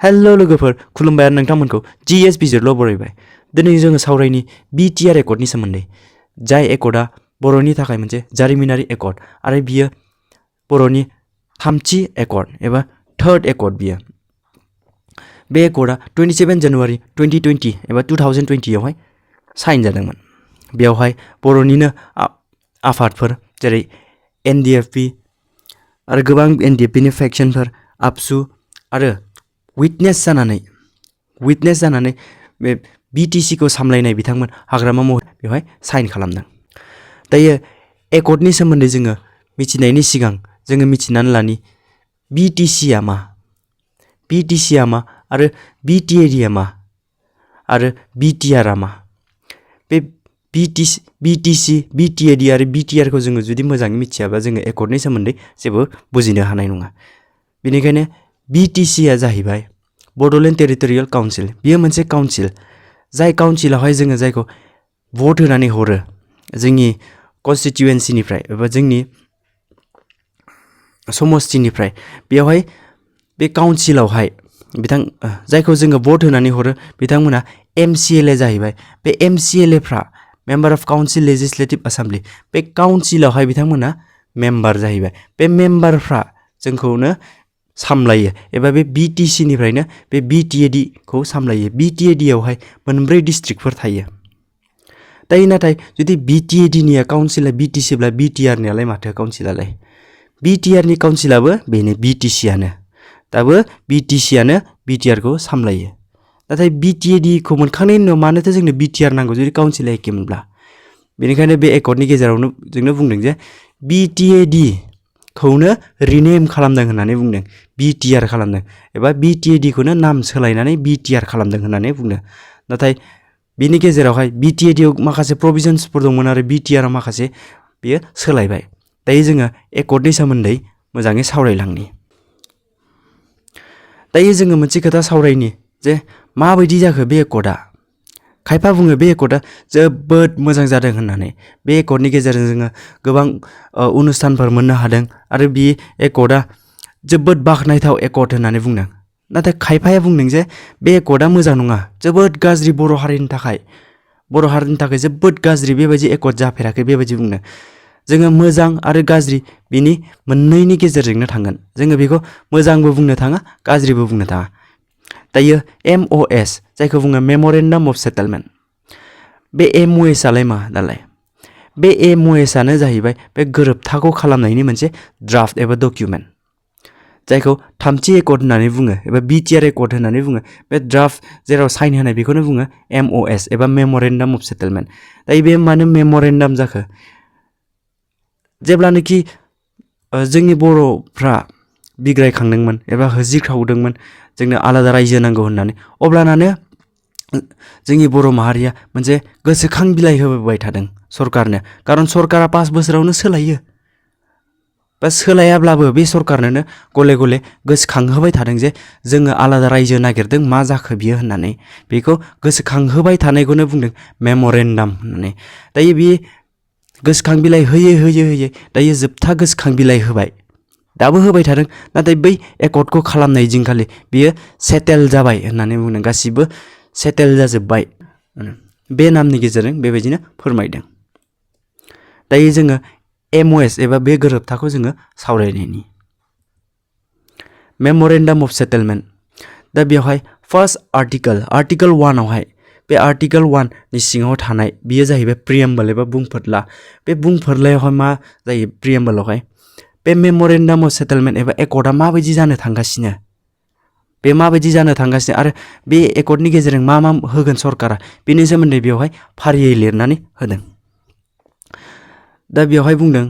Hello लोगोफोर खुलुमबाय नोंथांमोनखौ GS बिजिरल' बरायबाय दिनै जोङो सावरायनि BTR Accordनि सोमोन्दै जाय एकर्डआ बर'नि थाखाय मोनसे जारिमिनारि एकर्ड आरो बियो बर'नि थामथि एकर्ड एबा थर्ड एकर्ड बियो बे एकर्डआ 27 जानुवारि 2020 एबा 2020 आवहाय साइन जादोंमोन बेयावहाय बर'निनो आफादफोर जेरै NDFB आरो गोबां NDFB नि फेक्शनफोर आबसु आरो विटनेस जानानै बे BTC खौ सामलायनाय बिथांमोन हाग्रामा महरै बेवहाय साइन खालामदों दायो एकर्डनि सोमोन्दै जोङो मिथिनायनि सिगां जोङो मिथिनानै लानि BTC आ मा आरो BTAD आ मा आरो BTR आ मा बे BTC BTAD आरो BTR खौ जोङो जुदि मोजाङै मिथियाबा जोङो एकर्डनि सोमोन्दै जेबो बुजिनो हानाय नङा बेनिखायनो BTC आ जाहैबाय बड'लेण्ड टेरिटरियेल काउन्सिल बियो मोनसे काउन्सिल जाय काउन्सिलावहाय जोङो जायखौ भट होनानै हरो जोंनि कन्स्टिट्युएन्सिनिफ्राय एबा जोंनि समस्तिनिफ्राय बेवहाय बे काउन्सिलावहाय जायखौ जोङो भट होनानै हरो बिथांमोना MCLA जाहैबाय बे MCLA फ्रा member of council legislative assembly बे काउन्सिलावहाय बिथांमोना मेम्बार जाहैबाय बे मेम्बारफ्रा जोंखौनो सामलायो एबा बे BTC निफ्रायनो बे BTAD खौ सामलायो BTAD आवहाय मोनब्रै डिस्ट्रिक्टफोर थायो दायो नाथाय जुदि BTAD निया काउन्सिला BTC ब्ला BTR नियालाय माथो काउन्सिलालाय BTR नि काउन्सिलाबो बेनो BTC आनो दाबो BTC आनो BTR खौ सामलायो नाथाय BTAD खौ मोनखांनायनि उनाव मानोथो जोंनो BTR नांगौ जुदि काउन्सिला एखेमोनब्ला बेनिखायनो बे एकर्डनि गेजेरावनो जोंनो बुंदों जे BTAD खौनो रिनेम खालामदों होननानै बुंदों BTR खालामदों एबा BTAD खौनो नाम सोलायनानै BTR खालामदों होननानै बुंदों नाथाय बिनि गेजेरावहाय BTAD आव माखासे प्रोविजन्सफोर दंमोन आरो BTR आव माखासे बेयो सोलायबाय दायो जोङो एकर्डनि सोमोन्दै मोजाङै सावरायलांनि दायो जोङो मोनसे खोथा सावरायनि जे माबायदि जाखो बे एकर्डआ खायफा बुङो बे एकर्डआ जोबोद मोजां जादों होननानै बे एकर्डनि गेजेरजों जोङो गोबां अनुस्थानफोर मोननो हादों आरो बे एकर्डआ जोबोद बाखनायथाव एकर्ड होननानै बुंदों नाथाय खायफाया बुंदों जे बे एकर्डआ मोजां नङा जोबोद गाज्रि बर' हारिनि थाखाय जोबोद गाज्रि बेबायदि एकर्ड जाफेराखै बेबायदि बुंदों जोङो मोजां आरो गाज्रि बिनि मोननैनि गेजेरजोंनो थांगोन जोङो बेखौ मोजांबो बुंनो थाङा गाज्रिबो बुंनो थाङा दायो MOS जायखौ बुङो मेमरेन्डाम अफ सेटेलमेन्ट बे MOS आलाय मा दालाय बे MOS आनो जाहैबाय बे गोरोबथाखौ खालामनायनि मोनसे ड्राफ्ट एबा डकुमेन्ट जायखौ थामथि एकर्ड होननानै बुङो एबा BTR Accord होननानै बुङो बे ड्राफ्ट जेराव साइन होनाय बेखौनो बुङो MOS एबा मेमरेन्डाम अफ सेटेलमेन्ट दायो बे मानो मेमरेन्डाम जाखो जेब्लानोखि जोंनि बर'फ्रा बिग्रायखांदोंमोन एबा होजिखावदोंमोन जोंनो आलादा रायजो नांगौ होननानै अब्लानानो जोंनि बर' माहारिया मोनसे गोसोखां बिलाइ होबाय थादों सरकारनो खारन सरकारा 5 बोसोरावनो सोलायो बा सोलायाब्लाबो बे सरकारनो गले गले गोसोखांहोबाय थादों जे जोङो आलादा रायजो नागिरदों मा जाखो बियो होननानै बेखौ गोसोखांहोबाय थानायखौनो बुंदों मेमरेन्डाम होननानै दायो बे गोसोखां बिलाइ होयै दायो जोबथा गोसोखां बिलाइ होबाय दाबो होबाय थादों नाथाय बै एकर्डखौ खालामनाय दिनखालि बियो सेटेल जाबाय होननानै बुंदों गासिबो सेटेल जाजोबबाय बे नामनि गेजेरजों बेबायदिनो फोरमायदों दायो जोङो MOS एबा बे गोरोबथाखौ जोङो सावरायनायनि मेमरेन्डाम अफ सेटेलमेन्ट दा बेवहाय फार्स्ट आर्टिकल 1 आवहाय बे आर्टिकल 1 नि सिङाव थानाय बियो जाहैबाय प्रिएम्बल एबा बुंफोरला बे बुंफोरलायावहाय मा जायो प्रिएम्बलावहाय बे मेमरेन्डाम अफ सेटेलमेन्ट एबा एकर्डआ माबायदि जानो थांगासिनो आरो बे एकर्डनि गेजेरजों मा होगोन सरकारा बेनि सोमोन्दै बेवहाय फारियै लिरनानै होदों दा बेवहाय बुंदों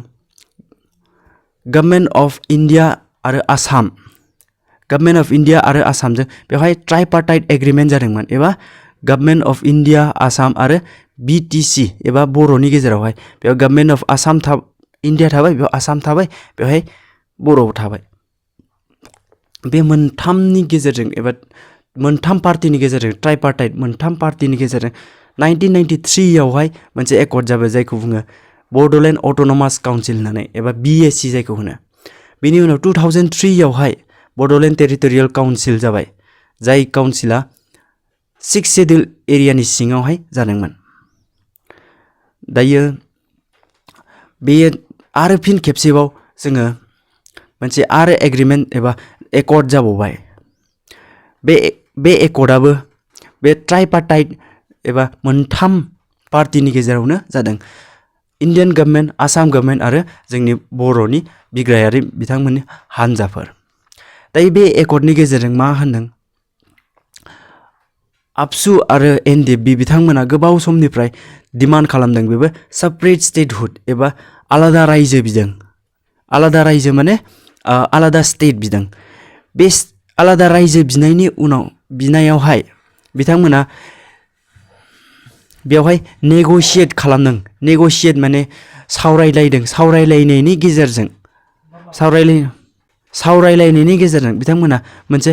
गभर्नमेन्ट अफ इन्डिया आरो आसामजों बेवहाय ट्राइपार्टाइट एग्रीमेन्ट जादोंमोन एबा गभर्नमेन्ट अफ इन्डिया आसाम आरो BTC एबा बर'नि गेजेरावहाय बेयाव गभर्नमेन्ट अफ आसाम इन्डिया थाबाय बेयाव आसाम थाबाय बेवहाय बर' थाबाय बे मोनथामनि गेजेरजों एबा मोनथाम पार्टिनि गेजेरजों ट्राइपार्टाइट मोनथाम पार्टिनि गेजेरजों 1993 आवहाय मोनसे एकर्ड जाबाय जायखौ बुङो बड'लेण्ड अट'नमास काउन्सिल होननानै एबा BAC जायखौ होनो बेनि उनाव 2003 आवहाय बड'लेण्ड टेरिटरियेल काउन्सिल जाबाय जाय काउन्सिला 6 शेड्यूल एरियानि सिङावहाय जादोंमोन। दायो बे आरो फिन खेबसेबाव जोङो मोनसे आरो एग्रीमेंट एबा एकर्ड जाबावबाय। बे एकर्डआबो बे ट्राइपार्टाइट एबा मोनथाम पार्टीनि गेजेरावनो जादों। इन्डियान गभर्नमेन्ट, आसाम गभर्नमेन्ट आरो जोंनि बर'नि बिग्रायारि बिथांमोननि हानजाफोर। दायो बे एकर्डनि गेजेरजों मा होनदों, आबसु आरो NDFB बिथांमोना गोबाव समनिफ्राय डिमान्ड खालामदों बेबो सेपारेट स्टेटहुड एबा आलादा रायजो बिदों। आलादा रायजो माने आलादा स्टेट बिदों। बे आलादा रायजो बिनायनि उनाव बिनायावहाय बिथांमोना बेवहाय नेगोशिएट खालामदों। नेगोशिएट माने सावरायलायदों। सावरायलायनायनि गेजेरजों बिथांमोना मोनसे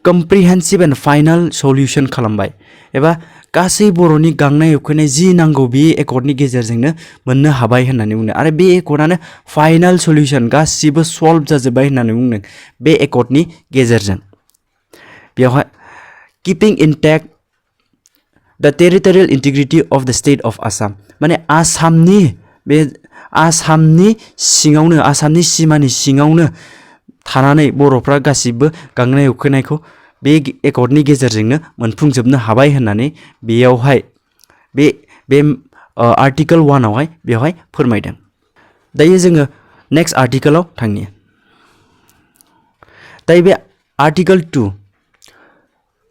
कम्प्रिहेन्सिभ एन्ड फाइनाल सल्युशन खालामबाय एबा गासै बर'नि गांनाय उखैनाय जि नांगौ बे एकर्डनि गेजेरजोंनो मोननो हाबाय होननानै बुंदों आरो बे एकर्डआनो फाइनाल सल्युशन गासिबो सल्भ जाजोब्बाय होननानै बुंदों बे एकर्डनि गेजेरजों। बेवहाय कीपिं इन्टेक्ट द टेरिटरियेल इंटीग्रिटी अफ द स्टेट अफ आसाम माने आसामनि सिङावनो आसामनि सिमानि सिङावनो थानानै बर'फ्रा गासिबो गांनाय उखैनायखौ बे एकर्डनि गेजेरजोंनो मोनफुंजोबनो हाबाय होननानै बेयावहाय बे आर्टिकल 1 आवहाय बेवहाय फोरमायदों। दायो जोङो नेक्स्ट आर्टिकलाव थांनि। दायो बे article 2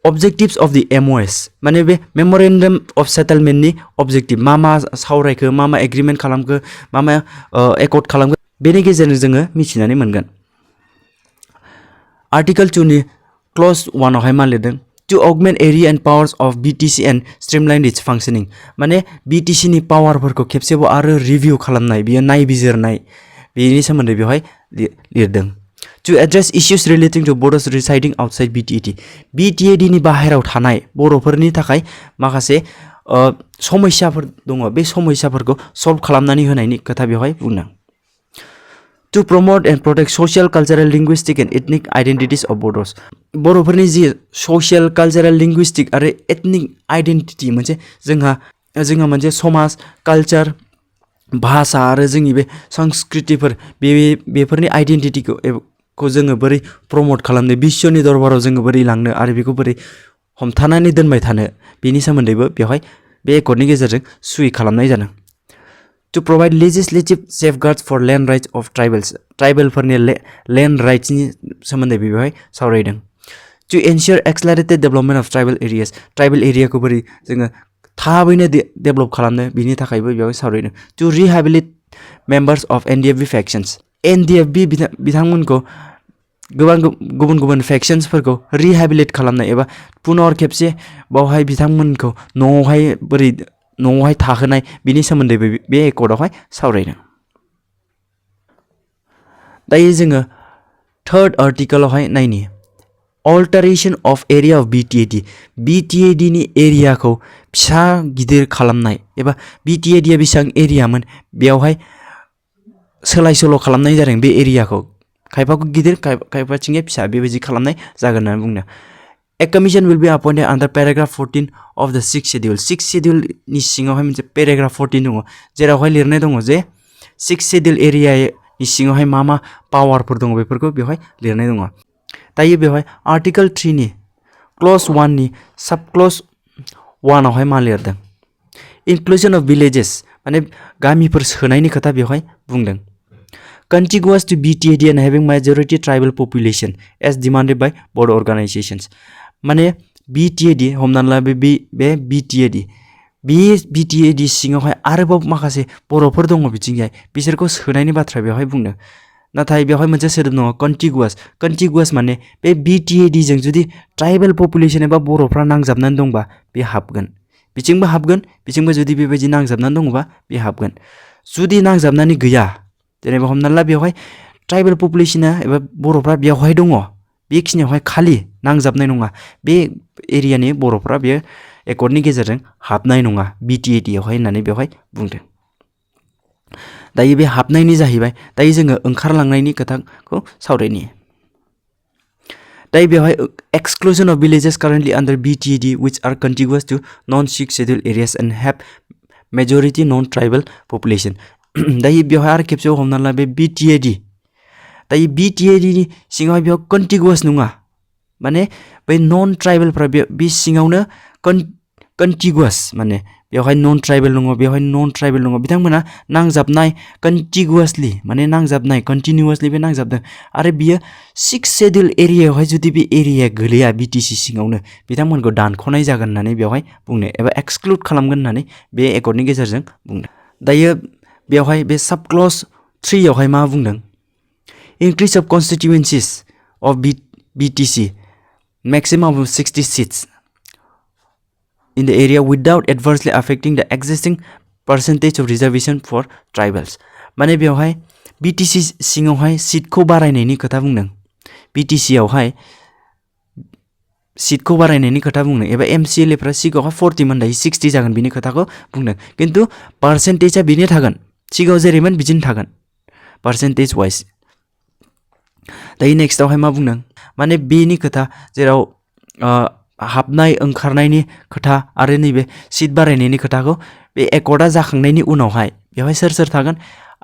Objectives of the MOS माने बे मेमोरेन्डाम अफ सेटलमेन्टनि अबजेक्टिभ मा सावरायखो, मा एग्रीमेंट खालामखो, मा एकर्ड खालामखो बेनि गेजेरजों जोङो मिथिनानै मोनगोन। आर्टिकल 2 नि क्लज 1 आवहाय मा लिरदों, to augment area and powers of BTC and streamline its functioning माने BTC नि पावारफोरखौ खेबसेबाव आरो रिभिउ खालामनाय, बियो नायबिजिरनाय, बेनि सोमोन्दै बेवहाय लिरदों। To address issues relating to borders residing outside BTAD नि बाहेराव थानाय बर'फोरनि थाखाय माखासे समस्याफोर दङ, बे समस्याफोरखौ सल्भ खालामनानै होनायनि खोथा बेवहाय बुंदों। To promote and protect social, cultural, linguistic and ethnic identities of borders बर'फोरनि जि social, cultural, linguistic आरो ethnic identity मोनसे जोंहा मोनसे समाज, कालचार, भाषा आरो जोंनि बे संस्कृतिफोर बेफोरनि आइडेन्टिटिखौ जोङो बोरै प्रमोट खालामनो, बिश्वनि दरबाराव जोङो बोरै लांनो आरो बेखौ बोरै हमथानानै दोनबाय थानो बेनि सोमोन्दैबो बेवहाय बे एकर्डनि गेजेरजों सुइ खालामनाय जादों। To provide legislative safeguards for land rights of ट्राइबेलफोरनि land rightsनि सोमोन्दै बेवहाय सावरायदों। To ensure accelerated development of tribal areas tribal एरियाखौ बोरै जोङो थाबैनो डेभेलप खालामनो बिनि थाखायबो बेवहाय सावरायदों। To rehabilitate members of NDFB factions NDFB बिथांमोनखौ गोबां गुबुन फेक्शन्सफोरखौ रिहेबिलिट खालामनाय एबा पुनर खेबसे बावहाय बिथांमोनखौ न'आवहाय थाहोनाय बिनि सोमोन्दैबो बे एकर्डआवहाय सावरायदों। दायो जोङो थर्ड आर्टिकलावहाय नायनि अल्टारेशन अफ एरिया अफ BTAD नि एरियाखौ फिसा गिदिर खालामनाय एबा BTAD आ बेसेबां एरियामोन बेवहाय सोलाय सोल' खालामनाय जादों। बे एरियाखौ खायफाखौ गिदिर खायफाथिंजाय फिसा बेबायदि खालामनाय जागोन होननानै बुंदों। A commission will be appointed under paragraph 14 of the 6th schedule 6th schedule नि सिङावहाय मोनसे paragraph 14 दङ, जेरावहाय लिरनाय दङ जे 6th schedule एरियानि सिङावहाय मा पावारफोर दङ बेफोरखौ बेवहाय लिरनाय दङ। दायो बेवहाय आर्टिकल 3 नि क्लज 1 नि सब क्लज 1 आवहाय मा लिरदों, inclusion of villages माने गामिफोर सोनायनि खोथा बेवहाय बुंदों। Contiguous to BTAD and having majority tribal population as demanded by border organizations माने BTAD हमनानै ला बे BTAD सिङावहाय आरोबाव माखासे बर'फोर दङ बिथिंजाय बिसोरखौ सोनायनि बाथ्रा बेवहाय बुंदों। नाथाय बेवहाय मोनसे सोदोब दङ कन्टिगुवास माने बे BTAD जों जुदि ट्राइबेल पपुलेशन एबा बर'फ्रा नांजाबनानै दंबा बे हाबगोन, बिथिंबो हाबगोन, बिथिंबो जुदि बेबायदि नांजाबनानै दङबा बे हाबगोन। जुदि नांजाबनानै गैया, जेनेबा हमनानै ला बेवहाय ट्राइबेल पपुलेशना एबा बर'फ्रा बेवहाय दङ, बेखिनियावहाय खालि नांजाबनाय नङा, बे एरियानि बर'फ्रा बे एकर्डनि गेजेरजों हाबनाय नङा BTAD आवहाय होननानै बेवहाय बुंदों। दायो बे हाबनायनि जाहैबाय, दायो जोङो ओंखारलांनायनि खोथाखौ सावरायनि। दायो बेवहाय exclusion of villages currently under BTAD which are contiguous to non-6 scheduled areas and have majority non-tribal population दायो बेवहाय आरो खेबसेयाव हमना ला बे BTAD दायो BTAD नि सिङावहाय बेयाव contiguous नङा माने बै नन ट्राइबेलफ्रा बे सिङावनो contiguous माने बेवहाय नन ट्राइबेल दङ बेवहाय नन ट्राइबेल दङ बिथांमोना नांजाबनाय contiguously माने नांजाबनाय continuously बे नांजाबदों आरो बियो 6 शेड्यूल एरियायावहाय जुदि बे एरिया गोलैया BTC सिङावनो बिथांमोनखौ दानख'नाय जागोन होननानै बेवहाय बुंनो एबा एक्सक्लुड खालामगोन होननानै बे एकर्डनि गेजेरजों बुंनो दायो बेवहाय बे सब क्लज 3 आवहाय मा बुंदों increase of constituencies of BTC maximum of 60 seats in the area without adversely affecting the existing percentage of reservation for tribals माने बेवहाय BTC सिङावहाय सीटखौ बारायनायनि खोथा बुंदों BTC आवहाय सीटखौ बारायनायनि खोथा बुंदों एबा MCLA फ्रा सिगाङावहाय 40 मोन दायो 60 जागोन बिनि खोथाखौ बुंदों किन्तु पार्सेन्टेजआ बिनो थागोन सिगाङाव जेरैमोन बिदिनो थागोन पार्सेन्टेज वाइज दायो नेक्स्ट आवहाय मा बुंदों माने बेनि खोथा जेराव हाबनाय ओंखारनायनि खोथा आरो नैबे सीट बारायनायनि खोथाखौ बे एकर्डआ जाखांनायनि उनावहाय बेवहाय सोर थागोन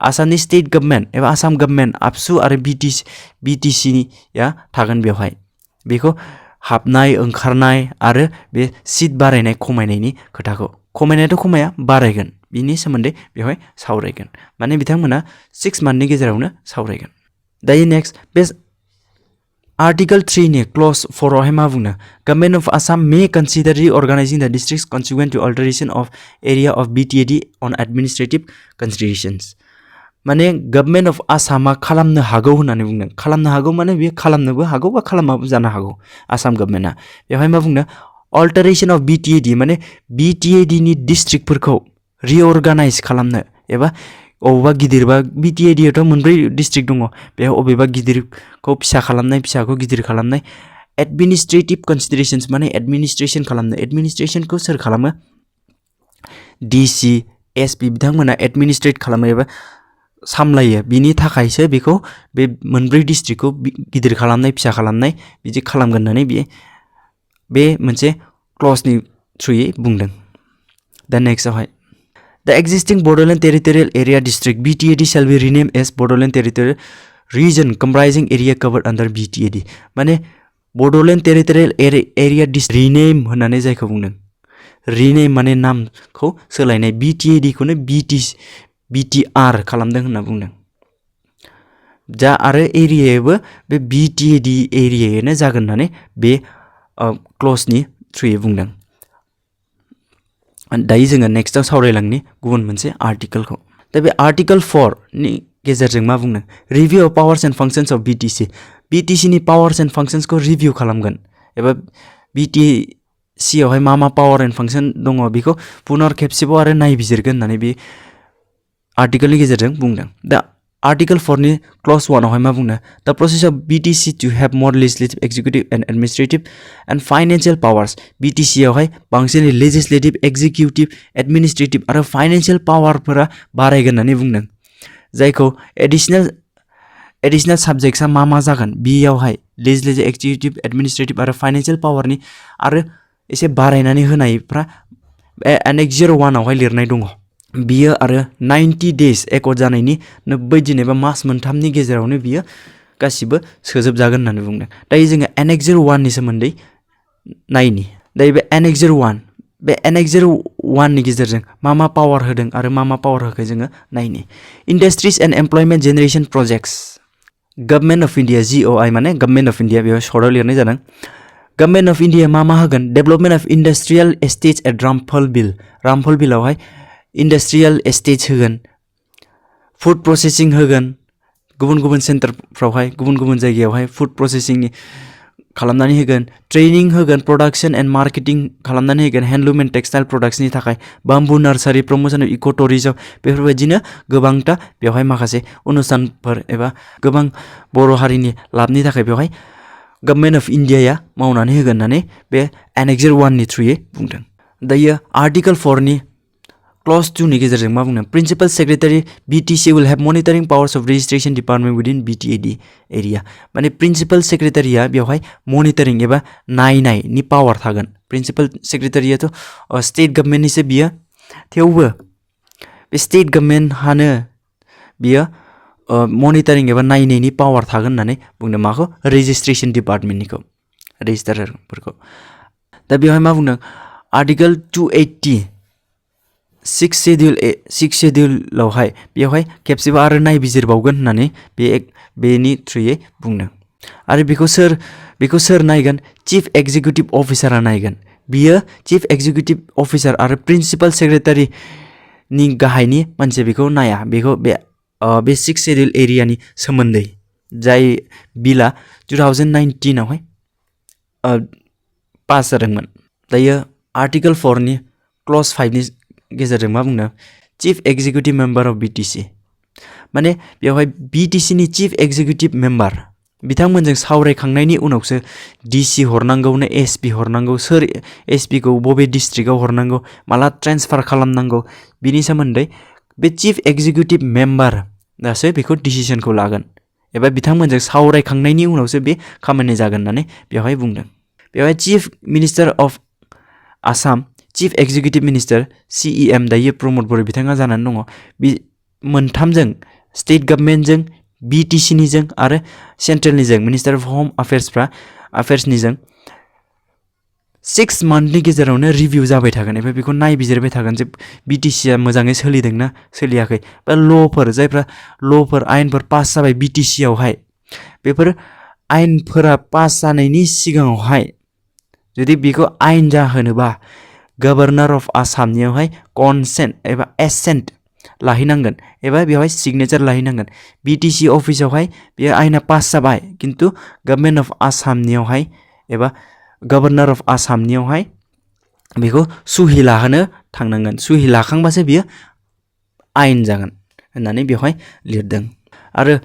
आसामनि स्टेट गभर्नमेन्ट एबा आसाम गभर्नमेन्ट आबसु आरो BTC निया थागोन बेवहाय बेखौ हाबनाय ओंखारनाय आरो बे सीट बारायनाय खमायनायनि खोथाखौ खमायनायाथ' खमाया बारायगोन बिनि सोमोन्दै बेवहाय सावरायगोन माने बिथांमोना 6 मान्थनि गेजेरावनो सावरायगोन दायो नेक्स्ट बे Article 3 नि clause 4 आवहाय मा बुंनो Government of Assam may consider reorganizing the districts consequent to alteration of area of BTAD on administrative considerations माने Government of Assam खालामनो हागौ होननानै बुंदों खालामनो हागौ माने बे खालामनोबो हागौ बा खालामाबो जानो हागौ आसाम गभर्नमेन्टआ बेवहाय मा बुंनो alteration of BTAD माने BTAD नि डिस्ट्रिक्टफोरखौ reorganize खालामनो एबा अबेबा गिदिरबा BTAD आथ' मोनब्रै डिस्ट्रिक्ट दङ बेयाव अबेबा गिदिरखौ फिसा खालामनाय फिसाखौ गिदिर खालामनाय एडमिनिस्ट्रेटिभ कन्सिडरेशन्स माने एडमिनिस्ट्रेशन खालामनो एडमिनिस्ट्रेशनखौ सोर खालामो DC SP बिथांमोना एडमिनिस्ट्रेट खालामो एबा सामलायो बिनि थाखायसो बेखौ बे मोनब्रै डिस्ट्रिक्टखौ गिदिर खालामनाय फिसा खालामनाय बिदि खालामगोन होननानै बे मोनसे क्लजनि थ्रुयै बुंदों दा नेक्स्ट आवहाय The existing Bodoland Territorial Area District BTAD shall be renamed as Bodoland Territorial Region comprising area covered under BTAD माने Bodoland Territorial Area District rename होननानै जायखौ बुंदों rename माने नामखौ सोलायनाय BTAD खौनो BTR खालामदों होनना बुंदों जा आरो एरियायाबो बे BTAD एरियायानो जागोन होननानै बे क्लजनि थ्रुयै बुंदों दायो जोङो नेक्स्टआव सावरायलांनि गुबुन मोनसे आर्टिकलखौ दा बे आर्टिकल 4 नि गेजेरजों मा बुंदों review of powers and functions of BTC नि पावार्स एन्ड फांक्शन्सखौ रिभिउ खालामगोन एबा BTC आवहाय मा पावार एन्ड फांक्शन दङ बेखौ पुनर खेबसेबाव आरो नायबिजिरगोन होननानै बे आर्टिकलनि गेजेरजों बुंदों दा आर्टिकल 4 नि क्लज 1 आवहाय मा बुंदों the process of BTC to have more legislative executive and administrative and financial powers BTC आवहाय बांसिनै लेजिस्लेटिभ एक्जिक्युटिभ एडमिनिस्ट्रेटिभ आरो फाइनेन्शियल पावारफोरा बारायगोन होननानै बुंदों जायखौ एडिशनेल साबजेक्ट्सआ मा जागोन बेयावहाय लेजिस्लेटिभ एक्जिक्युटिभ एडमिनिस्ट्रेटिभ आरो फाइनेन्शियल पावारनि आरो एसे बारायनानै होनायफ्रा एनेक्स 01 आवहाय लिरनाय दङ बियो आरो 90 डेज एकर्ड जानायनि 90 दिन एबा मास मोनथामनि गेजेरावनो बियो गासिबो सोजोबजागोन होननानै बुंदों दायो जोङो एनेक्स 01 नि सोमोन्दै नायनि दायो बे एनेक्स 01 नि गेजेरजों मा पावार होदों आरो मा पावार होखै जोङो नायनि industries and employment generation projects government of India GOI माने गभर्नमेन्ट अफ इन्डिया बेयाव सर्टआव लिरनाय जादों गभर्नमेन्ट अफ इन्डिया मा होगोन development of industrial estates at Ramphal बिलावहाय इन्डास्ट्रियल एस्टेट्स होगोन फुड प्रसेसिं होगोन गुबुन सेन्टारफ्रावहाय गुबुन जायगायावहाय फुड प्रसेसिंनि खालामनानै होगोन ट्रेनिं होगोन प्रोडक्शन एन्ड मार्केटिं खालामनानै होगोन हेन्डलुम एन्ड टेक्सटाइल प्रडाक्ट्सनि थाखाय बाम्बु नार्सारि प्रमोशन अफ इको टुरिजम बेफोरबायदिनो गोबांथा बेवहाय माखासे अनुस्थानफोर एबा गोबां बर' हारिनि लाबनि थाखाय बेवहाय गभर्नमेन्ट अफ इन्डियाया मावनानै होगोन होननानै बे एनेक्स 01 नि थ्रुयै बुंदों दायो आर्टिकल 4 नि क्लज 2 नि गेजेरजों मा बुंदों principal secretary BTC will have monitoring powers of registration department within BTAD area माने प्रिन्सिपल सेक्रेटारिया बेवहाय मनिटरिं एबा नायनायनि पावर थागोन प्रिन्सिपल सेक्रेटारियाथ' स्टेट गभर्नमेन्टनिसो बियो थेवबो बे स्टेट गभर्नमेन्ट हानो बियो मनिटरिं एबा नायनायनि पावर थागोन होननानै बुंदों माखौ रेजिस्ट्रेशन डिपार्टमेन्टनिखौ रेजिस्टारफोरखौ दा बेवहाय मा बुंदों आर्टिकल 280 6 शेड्युलावहाय बेवहाय खेबसेबो आरो नायबिजिरबावगोन होननानै बेनि थ्रुयै बुंदों आरो बेखौ सोर नायगोन चीफ एक्जिक्यूटिव अफिसारा नायगोन बियो चीफ एक्जिक्यूटिव अफिसार आरो प्रिन्सिपल सेक्रेटारि नि गाहायनि मानसि बेखौ नाया बेखौ बे 6 शेड्युल एरियानि सोमोन्दै जाय बिला 2019 आवहाय पास जादोंमोन दायो आर्टिकल 4 नि क्लज 5 नि गेजेरजों मा बुंदों chief executive member of BTC माने बेवहाय BTC नि चीफ एक्जिक्यूटिव मेम्बार बिथांमोनजों सावरायखांनायनि उनावसो DC हरनांगौ ना SP हरनांगौ सोर SP खौ बबे डिस्ट्रिक्टआव हरनांगौ माला ट्रान्सफार खालामनांगौ बिनि सोमोन्दै बे चीफ एक्जिक्यूटिव मेम्बार दासो बेखौ डिसिजनखौ लागोन एबा बिथांमोनजों सावरायखांनायनि उनावसो बे खामानि जागोन होननानै बेवहाय बुंदों बेवहाय chief minister of Assam chief executive minister CEM दायो प्रमोद बर बिथाङा जानानै दङ बे मोनथामजों स्टेट गभर्नमेन्टजों BTC निजों आरो सेन्ट्रेलनिजों मिनिस्टार अफ होम अफेयार्सनिजों 6 मान्थनि गेजेरावनो रिभिउ जाबाय थागोन एबा बेखौ नायबिजिरबाय थागोन जे BTC आ मोजाङै सोलिदोंना सोलियाखै बा ल'फोर जायफ्रा ल'फोर आयेनफोर पास जाबाय BTC आवहाय बेफोर आयेनफोरा पास जानायनि सिगाङावहाय जुदि बेखौ आयेन जाहोनोबा गभर्नर अफ आसामनियावहाय कनसेन्ट एबा एसेन्ट लाहैनांगोन एबा बेवहाय सिगनेचार लाहैनांगोन BTC अफिसावहाय बे आयेना पास जाबाय किन्तु गभर्नमेन्ट अफ आसामनियावहाय एबा गभर्नर अफ आसामनियावहाय बेखौ सुहि लाहोनो थांनांगोन सुहि लाखांबासो बियो आयेन जागोन होननानै बेवहाय लिरदों आरो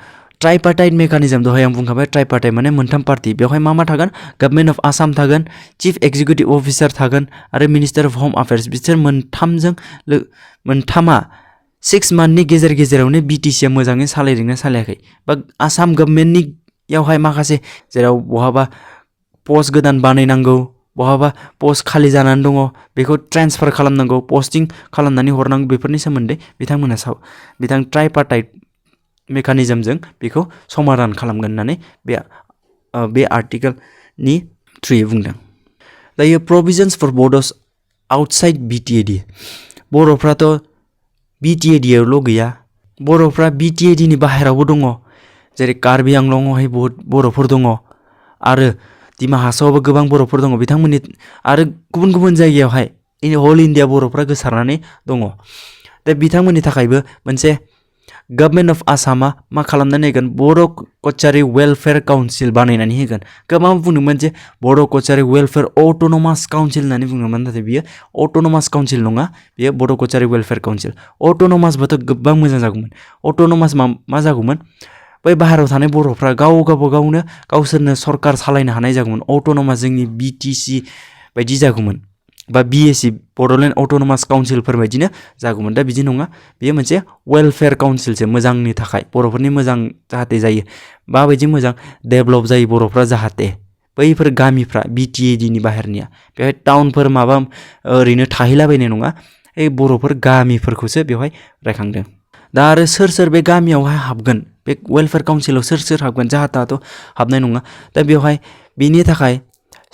ट्राइपार्टाइट मेकानिजम दहाय आं बुंखाबाय ट्राइपार्टाइट माने मोनथाम पार्टी बेवहाय मा थागोन गभर्नमेन्ट अफ आसाम थागोन चीफ एक्जिक्यूटिव अफिसार थागोन आरो मिनिस्टार अफ होम अफेयार्स बिसोर मोनथामा 6 मान्थनि गेजेरावनो BTC आ मोजाङै सालायदोंना सालायाखै बा आसाम गभर्नमेन्टनियावहाय माखासे जेराव बहाबा पोस्ट गोदान बानायनांगौ बहाबा पोस्ट खालि जानानै दङ बेखौ ट्रान्सफार खालामनांगौ पोस्टिं खालामनानै हरनांगौ बेफोरनि सोमोन्दै बिथां ट्राइपार्टाइट मेकानिजमजों बेखौ समाधान खालामगोन होननानै बे आर्टिकलनि थ्रुयै बुंदों दायो provisions for borders outside BTAD बर'फ्राथ' BTAD आवल' गैया बर'फ्रा BTAD नि बाहेरावबो दङ जेरै कार्बि आंलंआवहाय बहुत बर'फोर दङ आरो दिमा हासावबो गोबां बर'फोर दङ बिथांमोननि आरो गुबुन जायगायावहाय होल इन्डिया बर'फ्रा गोसारनानै दङ दा बिथांमोननि थाखायबो मोनसे गभर्नमेन्ट अफ आसामा मा खालामनानै होगोन बर' कचारी वेलफेयार काउन्सिल बानायनानै होगोन गोबां बुंदोंमोन जे बर' कचारी वेलफेयार अट'नमास काउन्सिल होननानै बुंदोंमोन नाथाय बियो अट'नमास काउन्सिल नङा बियो बर' कचारी वेलफेयार काउन्सिल अट'नमासबाथ' गोबां मोजां जागौमोन अट'नमास मा जागौमोन बै बाहेरायाव थानाय बर'फ्रा गावनो गावसोरनो सरकार सालायनो हानाय जागौमोन अट'नमास जोंनि BTC बायदि जागौमोन बा BAC बड'लेण्ड अट'नमास काउन्सिलफोर बायदिनो जागौमोन दा बिदि नङा बेयो मोनसे वेलफेयार काउन्सिलसो मोजांनि थाखाय बर'फोरनि मोजां जाहाथे जायो माबायदि मोजां डेभेलप जायो बर'फ्रा जाहाथे बैफोर गामिफ्रा BTAD नि बाहेरनिया बेवहाय टाउनफोर माबा ओरैनो थाहैलाबायनाय नङा बर'फोर गामिफोरखौसो बेवहाय रायखांदों दा आरो सोर बे गामियावहाय हाबगोन बे वेलफेयार काउन्सिलाव सोर हाबगोन जाहा थाहाथ' हाबनाय नङा दा बेवहाय बिनि थाखाय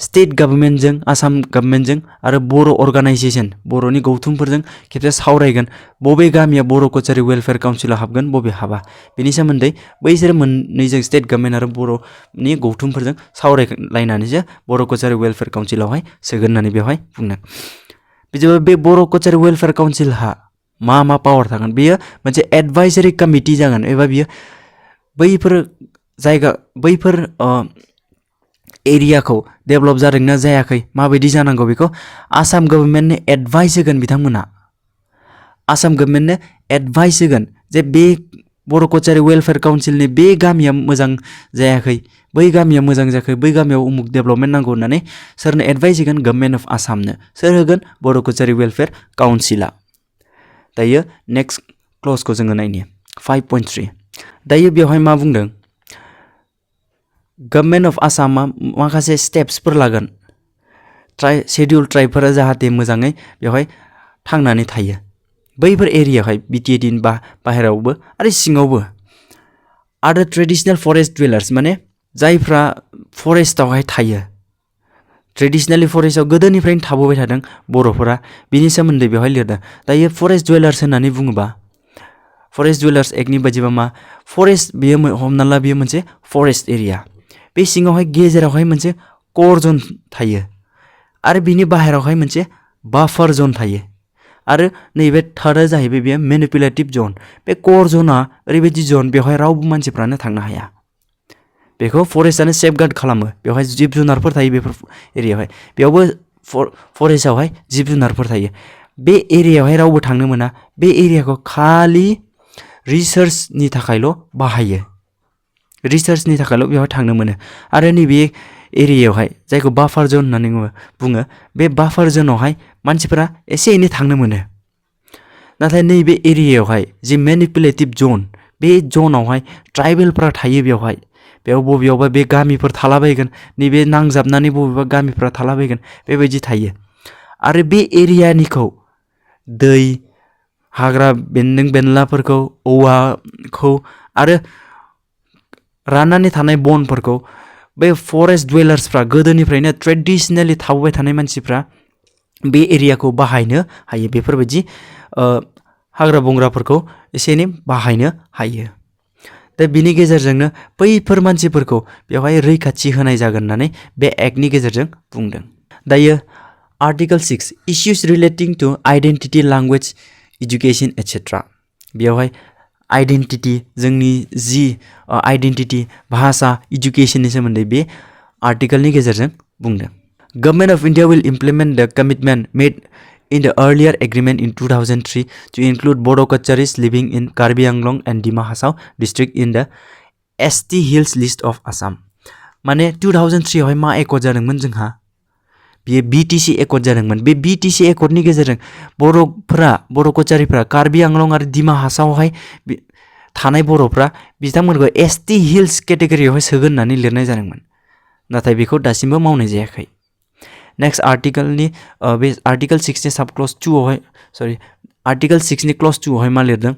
स्टेट गभर्नमेन्टजों आसाम गभर्नमेन्टजों आरो बर' अर्गानाइजेसन बर'नि गौथुमफोरजों खेबसे सावरायगोन बबे गामिया बर' कचारी वेलफेयार काउन्सिलाव हाबगोन बबे हाबा बिनि सोमोन्दै बैसोर मोननैजों स्टेट गभर्नमेन्ट आरो बर'नि गौथुमफोरजों सावरायलायनानैसो बर' कचारी वेलफेयार काउन्सिलावहाय सोगोन होननानै बेवहाय बुंदों बिदिबा बे बर' कचारी वेलफेयार काउन्सिलहा मा पावार थागोन बेयो मोनसे एडभाइजारि कमिटि जागोन एबा बियो बैफोर एरियाखौ डेभेलप जादोंना जायाखै माबायदि जानांगौ बेखौ आसाम गभर्नमेन्टनो एडभाइस होगोन बिथांमोना आसाम गभर्नमेन्टनो एडभाइस होगोन जे बे बर' कचारी वेलफेयार काउन्सिलनि बे गामिया मोजां जायाखै बै गामिया मोजां जायाखै बै गामियाव उमुक डेभेलपमेन्ट नांगौ होननानै सोरनो एडभाइस होगोन गभर्नमेन्ट अफ आसामनो सोर होगोन बर' कचारी वेलफेयार काउन्सिला दायो नेक्स्ट क्ल'जखौ जोङो नायनि 5.3 दायो बेवहाय मा बुंदों गभर्नमेन्ट अफ आसामा माखासे स्टेप्सफोर लागोन शेड्युल ट्राइबफोरा जाहाथे मोजाङै बेवहाय थांनानै थायो बैफोर एरियायावहाय बिटिएडि बाहेरावबो आरो सिङावबो आरो ट्रेडिशनेल फरेस्ट डुवेलार्स माने जायफ्रा फरेस्टआवहाय थायो ट्रेडिशनेलि फरेस्टआव गोदोनिफ्रायनो थाबोबाय थादों बर'फोरा बिनि सोमोन्दै बेवहाय लिरदों दायो फरेस्ट डुवेलार्स होननानै बुङोबा फरेस्ट डुवेलार्स एक्टनि बायदिबा मा फरेस्ट बेयो हमना ला बेयो मोनसे फरेस्ट एरिया बे सिङावहाय गेजेरावहाय मोनसे कोर जोन थायो आरो बिनि बाहेरावहाय मोनसे बाफार जोन थायो आरो नैबे थार्डआ जाहैबाय बेयो मेनिपुलेटिभ जोन बे कोर जोनआ ओरैबायदि जोन बेवहाय रावबो मानसिफ्रानो थांनो हाया बेखौ फरेस्टआनो सेफगार्ड खालामो बेवहाय जिब जुनारफोर थायो बेफोर एरियायावहाय बेयावबो फरेस्टआवहाय जिब जुनारफोर थायो बे एरियायावहाय रावबो थांनो मोना बे एरियाखौ खालि रिसार्चनि थाखायल' बाहायो रिसार्चनि थाखायल' बेवहाय थांनो मोनो आरो नैबे एरियायावहाय जायखौ बाफार जोन होननानै बुङो बे बाफार जोनावहाय मानसिफोरा एसे एनै थांनो मोनो नाथाय नैबे एरियायावहाय जि मेनिपुलेटिभ जोन बे जोनावहाय ट्राइबेलफ्रा थायो बेयाव बबेयावबा बे गामिफोर थालाबायगोन नैबे नांजाबनानै बबेबा गामिफ्रा थालाबायगोन बेबायदि थायो आरो बे एरियानिखौ दै हाग्रा बेन्दों बेनलाफोरखौ औवाखौ आरो राननानै थानाय बनफोरखौ बे फरेस्ट डुवेलार्सफ्रा गोदोनिफ्रायनो ट्रेडिशनेलि थाबोबाय थानाय मानसिफ्रा बे एरियाखौ बाहायनो हायो बेफोरबायदि हाग्रा बंग्राफोरखौ एसे एनै बाहायनो हायो दा बिनि गेजेरजोंनो बैफोर मानसिफोरखौ बेवहाय रैखाथि होनाय जागोन होननानै बे एक्टनि गेजेरजों बुंदों दायो article 6 issues relating to identity language education etcetera बेवहाय आइडेन्टिटि जोंनि जि आइडेन्टिटि भाषा एजुकेशननि सोमोन्दै बे आर्टिकलनि गेजेरजों बुंदों government of India will implement द कमिटमेन्ट मेड in the earlier agreement in 2003 to include Bodo Kacharis living in Karbi Anglong and Dima Hasao district in the ST Hills list of Assam माने 2003 आवहाय मा एकर्ड जादोंमोन जोंहा बेयो BTC accord जादोंमोन बे BTC एकर्डनि गेजेरजों बर' कचारिफ्रा कार्बि आंलं आरो दिमा हासावहाय थानाय बर'फ्रा बिथांमोनखौ ST Hills केटेगरियावहाय सोगोन होननानै लिरनाय जादोंमोन नाथाय बेखौ दासिमबो मावनाय जायाखै नेक्स्ट आर्टिकलनि बे आर्टिकल 6 नि सब क्लज 2 आवहाय आर्टिकल 6 नि क्लज 2 आवहाय मा लिरदों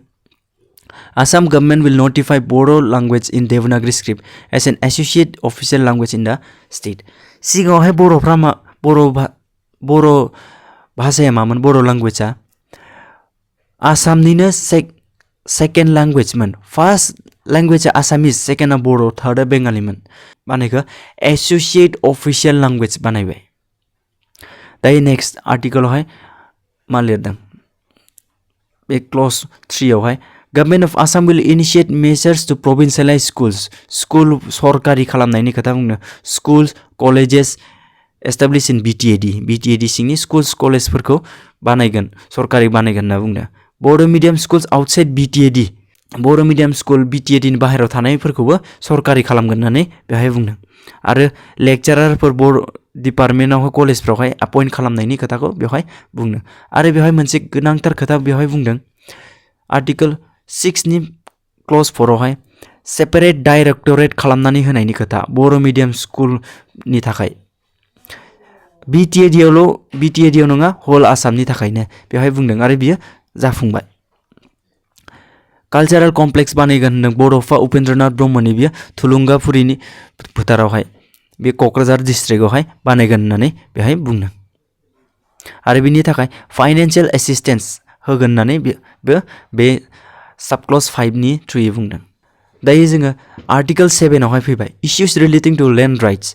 Assam government will notify Bodo language in Devanagari script as an associate official language in the state सिगाङावहाय बर'फ्रा बर' भाषाया मामोन बर' लेंगुवेजआ आसामनिनो सेकेन्ड लेंगुवेजमोन फार्स्ट लेंगुवेजआ आसामिस सेकेन्डआ बर' थार्डआ बेंगालिमोन मानेखौ एसोसिएट अफिशियल लेंगुवेज बानायबाय दायो नेक्स्ट आर्टिकलावहाय मा लिरदों बे क्लज 3 आवहाय government of Assam will initiate measures to provincialise school सरकारि खालामनायनि खोथा बुंदों schools colleges establish in BTAD सिंनि स्कुल्स कलेजफोरखौ बानायगोन सरकारि बानायगोन होनना बुंदों Bodo' medium schools outside BTAD Bodo' medium school बिटिएडिनि बाहेरायाव थानायफोरखौबो सरकारि खालामगोन होननानै बेवहाय बुंदों आरो लेक्चारारफोर बर' डिपार्टमेन्टआवहाय कलेजफ्रावहाय अपइन्ट खालामनायनि खोथाखौ बेवहाय बुंदों आरो बेवहाय मोनसे गोनांथार खोथा बेवहाय बुंदों आर्टिकल 6 नि क्लज 4 आवहाय सेपारेट डाइरेक्टरेट खालामनानै होनायनि खोथा बर' मिडियाम स्कुलनि थाखाय बिटिएडिआव नङा होल आसामनि थाखायनो बेवहाय बुंदों आरो बियो जाफुंबाय कालचारेल कमप्लेक्स बानायगोन होनदों बड'फा उपेन्द्रनाथ ब्रह्मनि बियो थुलुंगाफुरिनि फोथारावहाय बे क'क्राझार डिस्ट्रिक्टआवहाय बानायगोन होननानै बेवहाय बुंदों आरो बिनि थाखाय फाइनेन्शियेल एसिस्टेन्स होगोन होननानै बे सबक्लज 5 नि थ्रुयै बुंदों दायो जोङो आर्टिकल 7 आवहाय फैबाय issues relating two land rights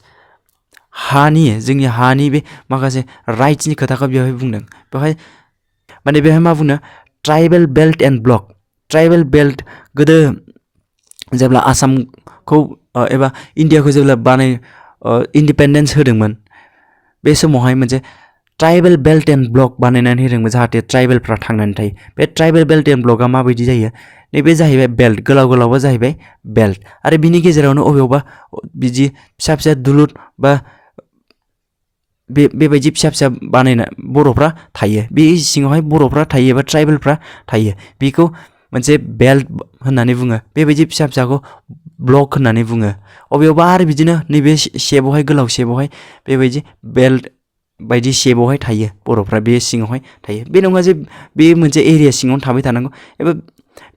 जोंनि हानि बे माखासे राइट्सनि खोथाखौ बेवहाय बुंदों बेवहाय मा बुंनो tribal belt and block tribal belt गोदो जेब्ला आसामखौ एबा इन्डियाखौ जेब्ला इन्डिपेन्डेन्स होदोंमोन बे समावहाय मोनसे ट्राइबेल बेल्ट एन्ड ब्लक बानायनानै होदोंमोन जाहाथे ट्राइबेलफ्रा थांनानै थायो बे ट्राइबेल बेल्ट एन्ड ब्लकआ माबायदि जायो नैबे जाहैबाय बेल्ट गोलावा जाहैबाय बेल्ट आरो बिनि गेजेरावनो अबेयावबा बिदि फिसा दुलुर बा बेबायदि फिसा फिसा बानायना बर'फ्रा थायो बे सिङावहाय बर'फ्रा थायो एबा ट्राइबेलफ्रा थायो बेखौ मोनसे बेल्ट होननानै बुङो बेबायदि फिसा फिसाखौ ब्लक होननानै बुङो अबेयावबा आरो बिदिनो नैबे शेपआवहाय गोलाव शेपआवहाय बेबायदि बेल्ट बायदि शेपआवहाय थायो बर'फ्रा बे सिङावहाय थायो बे नङा जे बे मोनसे एरिया सिङावनो थाबाय थानांगौ एबा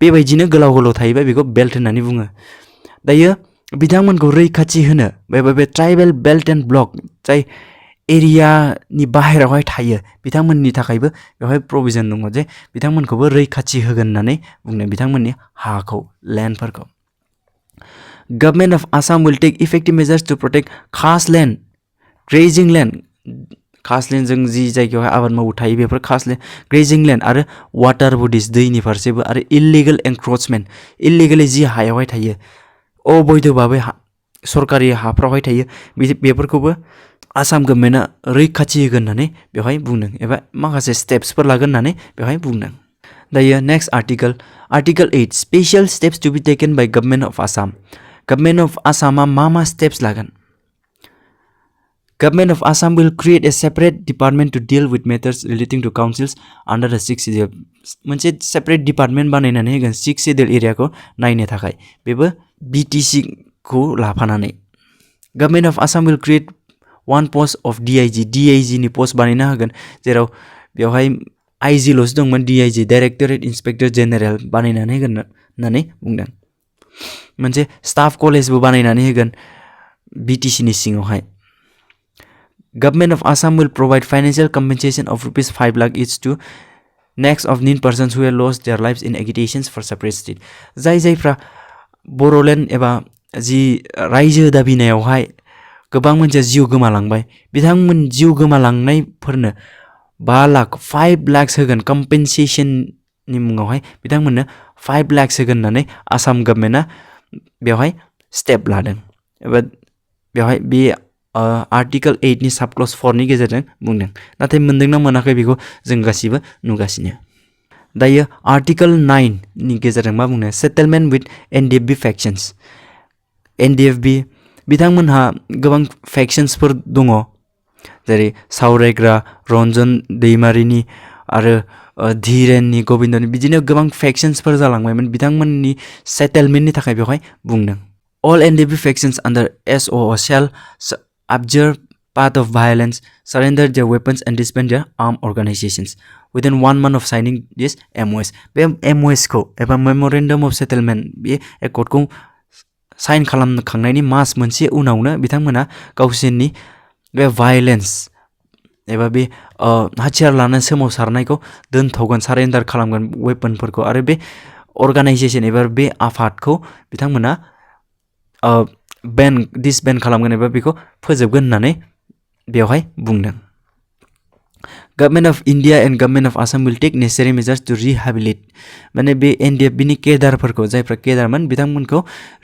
बेबायदिनो गोलाव गोलाव थायोबा बेखौ बेल्ट होननानै बुङो दायो बिथांमोनखौ रैखाथि होनो बे ट्राइबेल बेल्ट एन्ड ब्लक जाय एरियानि बाहेरायावहाय थायो बिथांमोननि थाखायबो बेवहाय प्रभिजन दङ जे बिथांमोनखौबो रैखाथि होगोन होननानै बुंदों बिथांमोननि हाखौ लेन्डफोरखौ government of Assam will take effective measures to protect khas land grazing land khas land जों जि जायगायावहाय आबाद मावो थायो बेफोर खास लेन्ड ग्रेजिं लेन्ड आरो वाटार बडिज दैनि फारसेबो आरो इलिगेल एनक्रोचमेन्ट इलिगेलि जि हायावहाय थायो अबैध भाबै सरकारि हाफ्रावहाय थायो बेफोरखौबो आसाम गभर्नमेन्टआ रैखाथि होगोन होननानै बेवहाय बुंदों एबा माखासे स्टेप्सफोर लागोन होननानै बेवहाय बुंदों दायो next article 8 special steps to be taken by government of Assam government of आसामा मा स्टेप्स लागोन Government of Assam will create a separate department to deal with matters relating to councils under the 6 schedule. मोनसे separate department बानायनानै होगोन 6 schedule एरियाखौ नायनो थाखाय बेबो BTC खौ लाफानानै Government of Assam will create one post of DIG नि post बानायना होगोन जेराव बेवहाय IG ल'सो दंमोन DIG Directorate Inspector General बानायनानै होगोन होननानै बुंदों मोनसे स्टाफ कलेजबो बानायनानै होगोन BTC नि सिङावहाय Government of Assam will provide financial compensation of rupees 5 lakh each to next of named persons who have lost their lives in agitations for separate state. जायफ्रा बर'लेण्ड एबा जि रायजो दाबिनायावहाय गोबां मानसिया जिउ गोमालांबाय बिथांमोन जिउ गोमालांनायफोरनो 5 लाख 5 लाख होगोन कम्पेनसेशननि मुङावहाय बिथांमोननो 5 लाख होगोन होननानै आसाम गभर्नमेन्टआ बेवहाय स्टेप लादों एबा बेवहाय बे आर्टिकल 8 नि सब क्लज 4 नि गेजेरजों बुंदों नाथाय मोनदोंना मोनाखै बेखौ जों गासिबो नुगासिनो दायो आर्टिकल 9 नि गेजेरजों मा बुंनो settlement with NDFB factions NDFB बिथांमोनहा गोबां फैक्शंसफोर दङ जेरै सावरायग्रा रन्जन दैमारिनि आरो धीरेननि गोविन्दनि बिदिनो गोबां फैक्शंसफोर जालांबायमोन बिथांमोननि सेटलमेन्टनि थाखाय बेवहाय बुंदों All NDFB factions under SOO shall abjure path of violence, surrender their weapons and disband their armed organizations within 1 month of signing this MOS. बे MOS को एबा Memorandum of Settlement बे Accord को साइन खालामखांनायनि मास मोनसे उनावनो बिथांमोना गावसोरनि बे violence एबा बे हाथियार लानानै सोमावसारनायखौ दोनथ'गोन सारेन्डार खालामगोन वेपनफोरखौ आरो बे अर्गानाइजेशन एबा बे आफादखौ बिथांमोना डिसबेन खालामगोन एबा बेखौ फोजोबगोन होननानै बेवहाय बुंदों government of India and government of Assam will take necessary measures to rehabilitate माने बे NDFB नि केडारफोरखौ जायफ्रा केडारमोन बिथांमोनखौ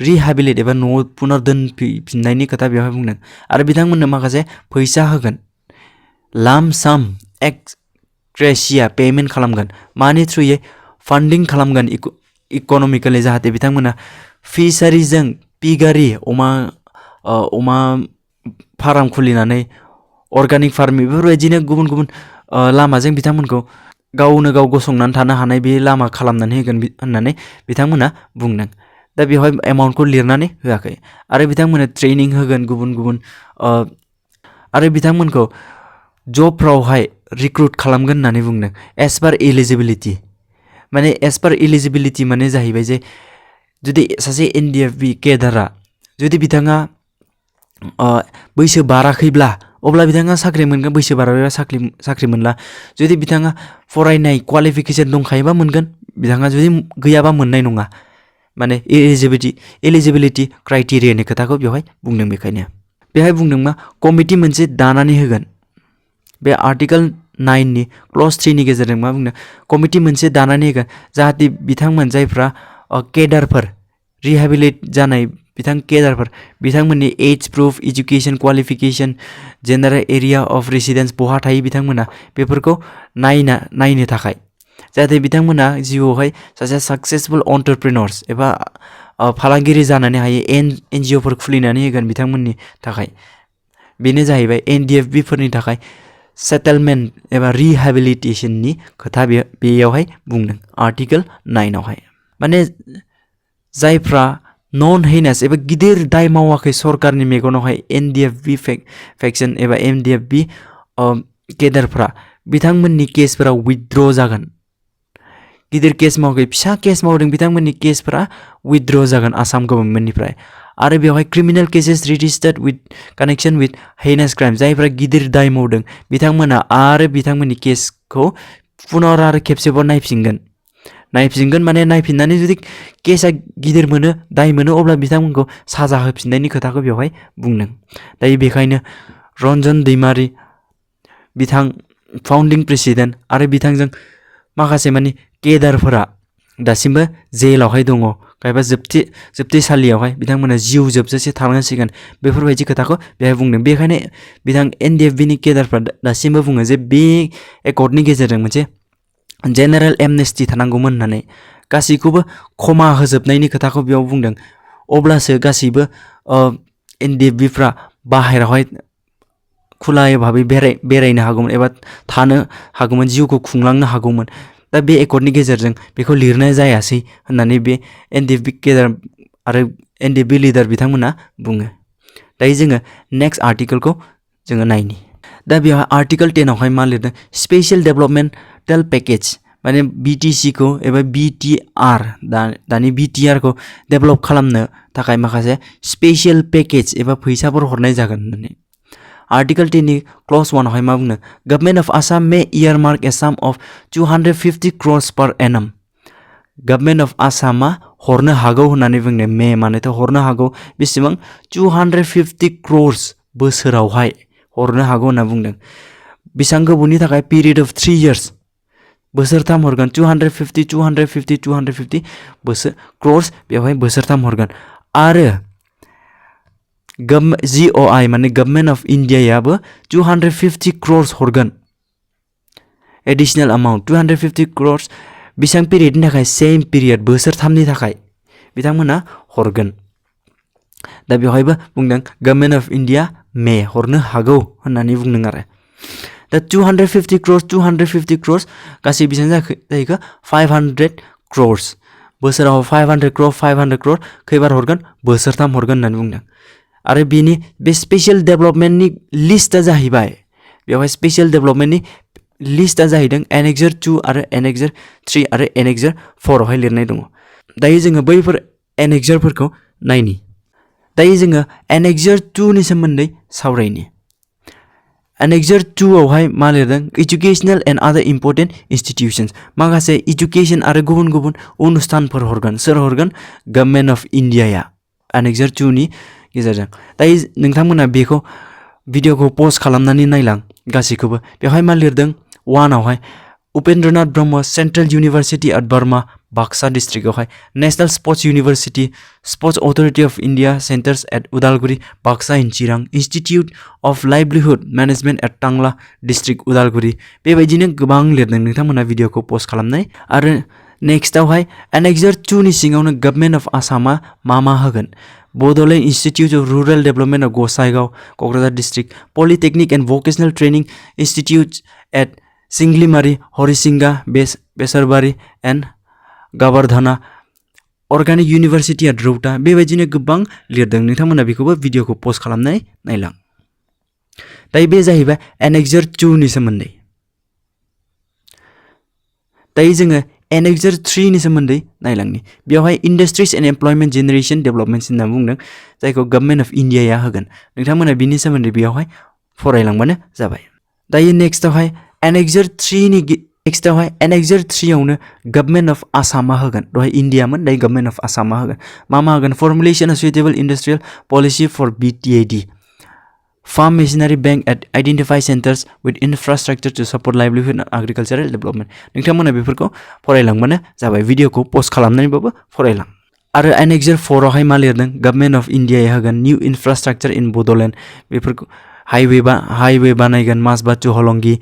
रिहेबिलिट एबा न'आव पुनर्दोनफिननायनि खोथा बेवहाय बुंदों आरो बिथांमोननो माखासे फैसा होगोन लाम साम एक्सग्रेसिया पेमेन्ट खालामगोन मानि थ्रुयै फान्डिं खालामगोन इक'नमिकेलि जाहाथे बिथांमोना फिसारिजों पिगारि अमा फार्म खुलिनानै अर्गानिक फार्मिं बेफोरबायदिनो गुबुन गुबुन लामाजों बिथांमोनखौ गावनो गाव गसंनानै थानो हानाय बे लामा खालामनानै होगोन होननानै बिथांमोना बुंदों दा बेवहाय एमाउन्टखौ लिरनानै होआखै आरो बिथांमोननो ट्रेनिं होगोन गुबुन गुबुन आरो बिथांमोनखौ जबफ्रावहाय रिक्रुट खालामगोन होननानै बुंदों एज पार एलिजिबिलिटि माने एज पार एलिजिबिलिटि माने जाहैबाय जे जुदि सासे NDFB केडारा जुदि बिथाङा बैसो बाराखैब्ला अब्ला बिथाङा साख्रि मोनगोन बैसो बाराखैब्ला साख्रि मोनला जुदि बिथाङा फरायनाय क्वालिफिकेसन दंखायोबा मोनगोन बिथाङा जुदि गैयाबा मोननाय नङा माने एलिजिबिलिटि क्राइटेरियानि खोथाखौ बेवहाय बुंदों बेखायनो बेवहाय बुंदों मा कमिटि मोनसे दानानै होगोन बे आर्टिकल 9 नि क्लज 3 नि गेजेरजों मा बुंदों कमिटि मोनसे दानानै होगोन जाहाथे बिथांमोन जायफ्रा केडारफोर रिहेबिलिट जानाय केडारफोर बिथांमोननि as proof education qualification general area of residence बहा थायो बिथांमोना बेफोरखौ नायनो थाखाय जाहाथे बिथांमोना जिउआवहाय सासे साक्सेसफुल एन्टारप्रेनर्स एबा फालांगिरि जानानै हायो NGO फोर खुलिनानै होगोन बिथांमोननि थाखाय बेनो जाहैबाय NDFB फोरनि थाखाय सेटलमेन्ट एबा रिहेबिलिटेशननि खोथा बेयावहाय बुंदों आर्टिकल 9 आवहाय माने जायफ्रा नन हेनास एबा गिदिर दाय मावाखै सरकारनि मेगनावहाय NDFB फेक्सन एबा NDFB केडारफ्रा बिथांमोननि केसफोरा विथड्र जागोन गिदिर केस मावाखै फिसा केस मावदों बिथांमोननि केसफोरा विथड्र जागोन आसाम गभर्नमेन्टनिफ्राय आरो बेवहाय criminal cases registered with connection with heinous crime जायफ्रा गिदिर दाय मावदों बिथांमोना आरो बिथांमोननि केसखौ पुनर आरो खेबसेबाव नायफिनगोन माने नायफिननानै जुदि केसा गिदिर मोनो दाय मोनो अब्ला बिथांमोनखौ साजा होफिननायनि खोथाखौ बेवहाय बुंदों दायो बेखायनो रन्जन दैमारी बिथां फाउन्डिं प्रेसिडेन्ट आरो बिथांजों माखासे माने केडारफोरा दासिमबो जेलावहाय दङ खायफा जोबथेसालियावहाय बिथांमोना जिउ जोबजासे थानांसिगोन बेफोरबायदि खोथाखौ बेहाय बुंदों बेखायनो बिथां NDFBनि केडारफ्रा दासिमबो बुङो जे बे एकर्डनि गेजेरजों मोनसे जेनेरेल एमनेस्टि थानांगौमोन होननानै गासैखौबो क्षमा होजोबनायनि खोथाखौ बेयाव बुंदों अब्लासो गासैबो NDFBफ्रा बाहेरायावहाय खुलायै भाबै बेरायनो हागौमोन एबा थानो हागौमोन जिउखौ खुंलांनो हागौमोन दा बे एकर्डनि गेजेरजों बेखौ लिरनाय जायासै होननानै बे NDFB केडार आरो NDFB लिडार बिथांमोना बुङो दायो जोङो नेक्स्ट आर्टिकलखौ जोङो नायनि दा बेवहाय आर्टिकल 10 आवहाय मा लिरदों स्पेशल डेभलपमेन्टेल पेकेज माने BTC खौ एबा BTR दानि BTR खौ डेभलप खालामनो थाखाय माखासे स्पेशल पेकेज एबा फैसाफोर हरनाय जागोन होननानै आर्टिकल 10 नि क्लज 1 आवहाय मा बुङो गभर्नमेन्ट अफ आसाम मे इयारमार्क ए साम of 250 crores per annum government of आसामा हरनो हागौ होननानै बुंदों मे मानेथ' हरनो हागौ बेसेबां 250 crores बोसोरावहाय हरनो हागौ होनना बुंदों बेसेबां गोबावनि थाखाय पिरियड अफ 3 years बोसोरथाम हरगोन 250 बोसोर crores बेवहाय बोसोरथाम हरगोन आरो GOI माने गभर्नमेन्ट अफ इन्डियायाबो 250 crores हरगोन एडिशनेल अमाउन्ट 250 crores बेसेबां पिरियडनि थाखाय सेम पिरियड बोसोरथामनि थाखाय बिथांमोना हरगोन दा बेवहायबो बुंदों गभर्नमेन्ट अफ इन्डिया मे हरनो हागौ होननानै बुंदों आरो दा 250 crores गासै बेसेबां जाहैखो 500 crores बोसोराव 500 crore खैबार हरगोन बोसोरथाम हरगोन होननानै बुंदों आरो बेनि बे स्पेशल डेभलपमेन्टनि लिस्टआ जाहैबाय बेवहाय स्पेशल डेभलपमेन्टनि लिस्टआ जाहैदों एनेक्सर 2 आरो एनेक्सर 3 आरो एनेक्सर 4 आवहाय लिरनाय दङ दायो जोङो बैफोर एनेक्सरफोरखौ नायनि दायो जोङो एनेक्सर 2 नि सोमोन्दै सावरायनि एनेक्सर 2 आवहाय मा लिरदों एजुकेशनल एन्ड आदार इम्पोर्टेन्ट इन्स्टिट्युशन्स माखासे एजुकेशन आरो गुबुन गुबुन अनुष्ठानफोर हरगोन सोर हरगोन गभर्नमेन्ट अफ इन्डियाया एनेक्सर 2 नि गेजेरजों दायो नोंथांमोना बेखौ भिडिअखौ पज खालामनानै नायलां गासैखौबो बेवहाय मा लिरदों 1 आवहाय Upendranath Brahma central university at Barama Baksa डिस्ट्रिक्टआवहाय national sports university sports authority of India centres at Udalguri Baksa and Chirang institute of livelihood management at Tangla district Udalguri बेबायदिनो गोबां लिरदों नोंथांमोना भिडिअखौ पज खालामनाय आरो नेक्स्टआवहाय एनेक्सर 2 नि सिङावनो गभर्नमेन्ट अफ आसामा मा होगोन Bodoland institute of rural development of Gossaigaon Kokrajhar district polytechnic and vocational training institute at Singlimari Harisinga Besorbari and Gabardhana organic university at Rowta बेबायदिनो गोबां लिरदों नोंथांमोना बेखौबो भिडिअखौ पस्ट खालामनानै नायलां दायो बे जाहैबाय एनेक्सर 2 नि सोमोन्दै दायो जोङो एनेक्सर 3 नि सोमोन्दै नायलांनि बेवहाय industries and employment generation development होनना बुंदों जायखौ गभर्नमेन्ट अफ इन्डियाया होगोन नोंथांमोना बिनि सोमोन्दै बेवहाय फरायलांबानो जाबाय दायो नेक्स्टआवहाय एनेक्सर 3 आवनो गभर्नमेन्ट अफ आसामा होगोन दहाय इन्डियामोन दायो गभर्नमेन्ट अफ आसामा होगोन मा होगोन formulation of suitable industrial policy for BTAD Farm Machinery Bank at Identify Centers with Infrastructure to Support Livelihood and Agricultural Development नोंथांमोना बेफोरखौ फरायलांबानो जाबाय भिडिअखौ पस्ट खालामनानैबाबो फरायलां आरो एनेक्सर 4 आवहाय मा लिरदों गभर्नमेन्ट अफ इन्डियाया होगोन निउ इनफ्रास्ट्राक्चार इन बड'लेण्ड बेफोरखौ हाइवे बानायगोन मासबा to Halangi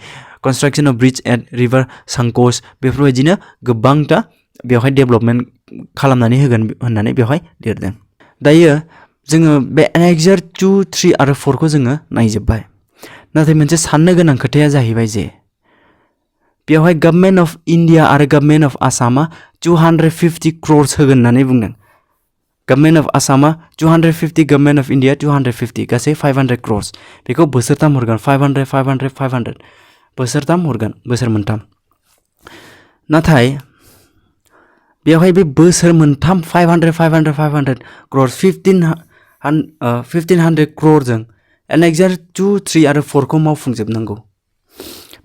construction of bridge at river Sankosh बेफोरबायदिनो गोबांथा बेवहाय डेभलपमेन्ट खालामनानै होगोन होननानै बेवहाय लिरदों दायो जोङो बे एनेक्सार 2, 3 आरो 4 खौ जोङो नायजोबबाय नाथाय मोनसे साननो गोनां खोथाया जाहैबाय जे बेवहाय गभर्नमेन्ट अफ इन्डिया आरो गभर्नमेन्ट अफ आसामा 250 crores होगोन होननानै बुंदों गभर्नमेन्ट अफ आसामा 250 गभर्नमेन्ट अफ इन्डिया 250 गासै 500 crores बेखौ बोसोरथाम हरगोन 500 500 500 बोसोरथाम हरगोन बोसोर मोनथाम नाथाय बेवहाय बे बोसोर मोनथाम 500 500 500 crores 1500 crore जों एनेक्सार 2, 3 आरो 4 खौ मावफुंजोबनांगौ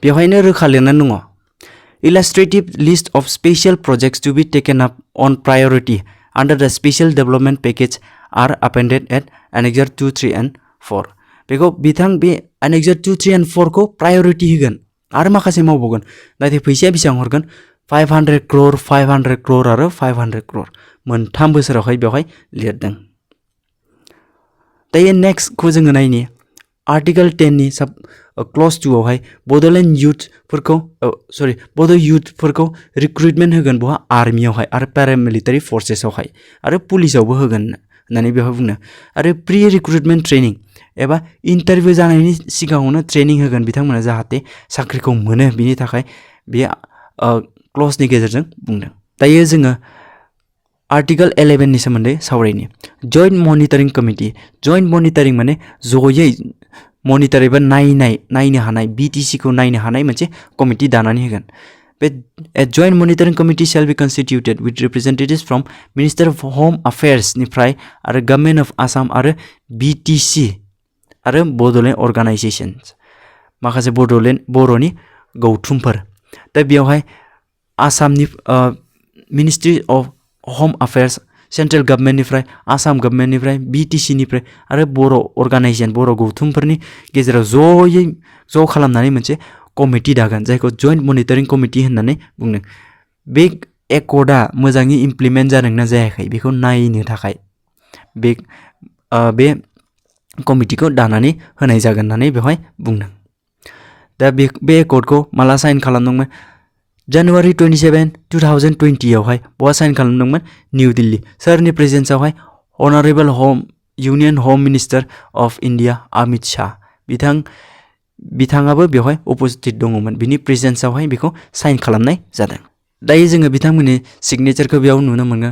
बेवहायनो रोखा लिरनानै दङ illustrative list of special projects to be taken up on priority under the special development package are appended at Annexure 2, 3 and 4 बेखौ बिथां बे Annexure 2, 3 and 4 खौ प्रायोरिटी होगोन आरो माखासे मावबावगोन नाथाय फैसाया बेसेबां हरगोन 500 crore 500 crore आरो 500 crore मोनथाम बोसोरावहाय बेवहाय लिरदों दायो नेक्स्ट खौ जोङो नायनि आर्टिकल 10 नि सब क्लज 2 आवहाय बड'लेण्ड युथ फोरखौ बड' युथ फोरखौ रिक्रुटमेन्ट होगोन बहा आर्मियावहाय आरो पेरामिलिटारि फोर्सेसआवहाय आरो पुलिसावबो होगोन होननानै बेवहाय बुंनो आरो प्रि रिक्रुटमेन्ट ट्रेनिं एबा इन्टारभिउ जानायनि सिगाङावनो ट्रेनिं होगोन बिथांमोना जाहाथे साख्रिखौ मोनो बिनि थाखाय बे क्लजनि गेजेरजों बुंदों दायो जोङो आर्टिकल 11 नि सोमोन्दै सावरायनि joint monitoring committee joint monitoring माने जयै मनिटर एबा नायनो हानाय बीटीसी खौ नायनो हानाय मोनसे कमिटि दानानै होगोन बे joint monitoring committee shall be constituted with representatives from minister of home affairs निफ्राय आरो गभर्नमेन्ट अफ आसाम आरो बीटीसी आरो बड'लेण्ड अर्गानाइजेशन्स माखासे बर'नि गौथुमफोर दा बेवहाय आसामनि ministry of home affairs central government निफ्राय आसाम गभर्नमेन्ट निफ्राय बीटीसी निफ्राय आरो बर' अर्गानाइजेशन बर' गौथुमफोरनि गेजेराव ज' खालामनानै मोनसे कमिटि दागोन जायखौ जॉइंट मनिटरिंग कमिटि होननानै बुंदों बे एकर्डआ मोजाङै इमप्लिमेन्ट जादोंना जायाखै बेखौ नायनो थाखाय बे कमिटिखौ दानानै होनाय जागोन होननानै बेवहाय बुंदों दा बे एकर्डखौ माला साइन खालामदोंमोन January 27, 2020 आवहाय बहा साइन खालामदोंमोन निउ दिल्ली सोरनि प्रेजेन्सआवहाय अनारेबल इउनियन होम minister of India Amit Shah बिथाङाबो बेवहाय उपस्थित दङमोन बिनि प्रेजेन्सआवहाय बेखौ साइन खालामनाय जादों दायो जोङो बिथांमोननि सिगनेचारखौ बेयाव नुनो मोनो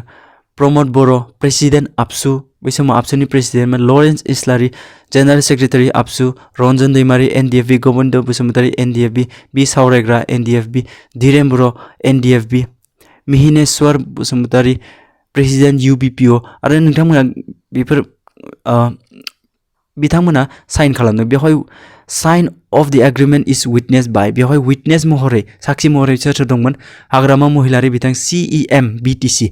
प्रमोद बर' प्रेसिडेन्ट आबसु बै समाव आबसुनि प्रेसिडेन्टमोन लरेन्स इस्लारि जेनेरेल सेक्रेटारि आबसु रन्जन दैमारि NDFB गोविन्द बसुमतारी NDFB बि सावरायग्रा NDFB धीरेन बर' NDFB मिहिनेश्वर बसुमतारी प्रेसिडेन्ट UBPO आरो बिथांमोना साइन खालामदों बेवहाय साइन अफ द एग्रीमेंट इज विटनेस बाय बेवहाय विटनेस महरै साक्षी महरै सोर दंमोन हाग्रामा महिलारि बिथां CEM BTC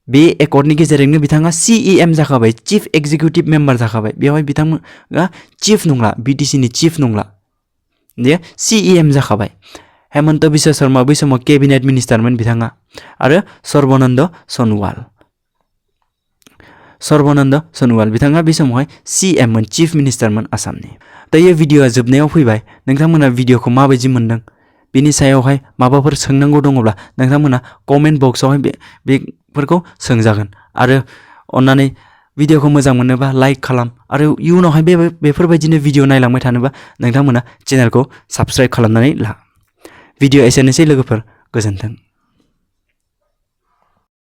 बे एकर्डनि गेजेरजोंनो बिथाङा CEM जाखाबाय चीफ एक्जिक्यूटिव मेम्बार जाखाबाय बेवहाय बिथाङा चीफ नंला BTC नि चीफ नंला दे CEM जाखाबाय हेमन्त बिश्व शर्मा बै समाव कैबिनेट मिनिस्टारमोन बिथाङा आरो सर्बानन्द सनोवाल बिथाङा बे समावहाय CM मोन चीफ मिनिस्टारमोन आसामनि दायो भिडिअआ जोबनायाव फैबाय नोंथांमोना भिडिअखौ माबायदि मोनदों बिनि सायावहाय माबाफोर सोंनांगौ दङब्ला नोंथांमोना कमेन्ट बक्सआवहाय बेफोरखौ सोंजागोन आरो अन्नानै भिडिअखौ मोजां मोनोबा लाइक खालाम आरो इयुनावहाय बेफोरबायदिनो भिडिअ नायलांबाय थानोबा नोंथांमोना चेनेलखौ साबस्क्राइब खालामनानै ला भिडिअ एसेनोसै लोगोफोर गोजोन्थों